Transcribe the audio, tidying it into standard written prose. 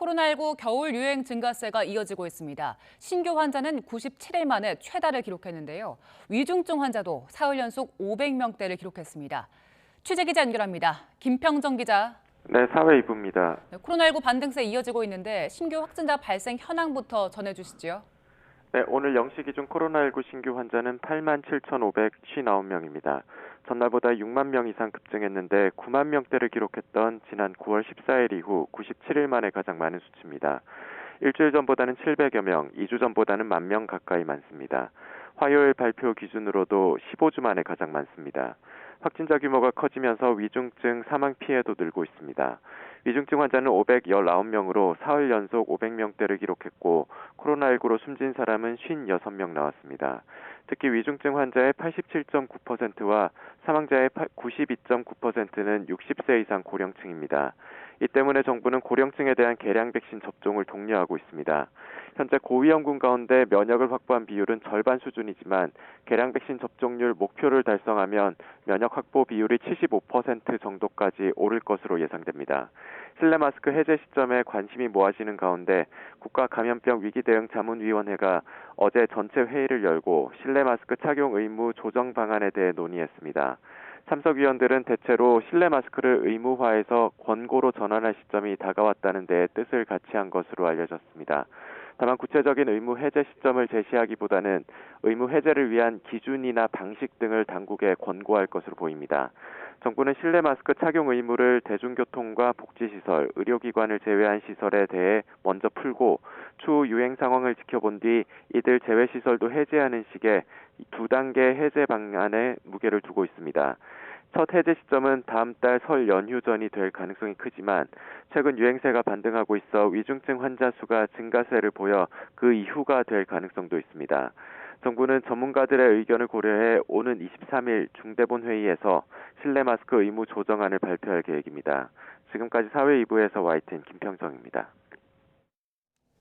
코로나19 겨울 유행 증가세가 이어지고 있습니다. 신규 환자는 97일 만에 최다를 기록했는데요. 위중증 환자도 사흘 연속 500명대를 기록했습니다. 취재기자 연결합니다. 김평정 기자. 네, 사회 2부입니다. 코로나19 반등세 이어지고 있는데 신규 확진자 발생 현황부터 전해주시죠. 네, 오늘 0시 기준 코로나19 신규 환자는 87,559명입니다. 전날보다 6만 명 이상 급증했는데 9만 명대를 기록했던 지난 9월 14일 이후 97일 만에 가장 많은 수치입니다. 일주일 전보다는 700여 명, 2주 전보다는 1만 명 가까이 많습니다. 화요일 발표 기준으로도 15주 만에 가장 많습니다. 확진자 규모가 커지면서 위중증 사망 피해도 늘고 있습니다. 위중증 환자는 519명으로 사흘 연속 500명대를 기록했고 코로나19로 숨진 사람은 56명 나왔습니다. 특히 위중증 환자의 87.9%와 사망자의 92.9%는 60세 이상 고령층입니다. 이 때문에 정부는 고령층에 대한 개량 백신 접종을 독려하고 있습니다. 현재 고위험군 가운데 면역을 확보한 비율은 절반 수준이지만 개량 백신 접종률 목표를 달성하면 면역 확보 비율이 75% 정도까지 오를 것으로 예상됩니다. 실내 마스크 해제 시점에 관심이 모아지는 가운데 국가감염병 위기대응자문위원회가 어제 전체 회의를 열고 실내 마스크 착용 의무 조정 방안에 대해 논의했습니다. 참석위원들은 대체로 실내 마스크를 의무화해서 권고로 전환할 시점이 다가왔다는 데 뜻을 같이 한 것으로 알려졌습니다. 다만 구체적인 의무 해제 시점을 제시하기보다는 의무 해제를 위한 기준이나 방식 등을 당국에 권고할 것으로 보입니다. 정부는 실내 마스크 착용 의무를 대중교통과 복지시설, 의료기관을 제외한 시설에 대해 먼저 풀고 추후 유행 상황을 지켜본 뒤 이들 제외 시설도 해제하는 식의 두 단계 해제 방안에 무게를 두고 있습니다. 첫 해제 시점은 다음 달 설 연휴 전이 될 가능성이 크지만 최근 유행세가 반등하고 있어 위중증 환자 수가 증가세를 보여 그 이후가 될 가능성도 있습니다. 정부는 전문가들의 의견을 고려해 오는 23일 중대본 회의에서 실내 마스크 의무 조정안을 발표할 계획입니다. 지금까지 사회 2부에서 YTN 김평정입니다.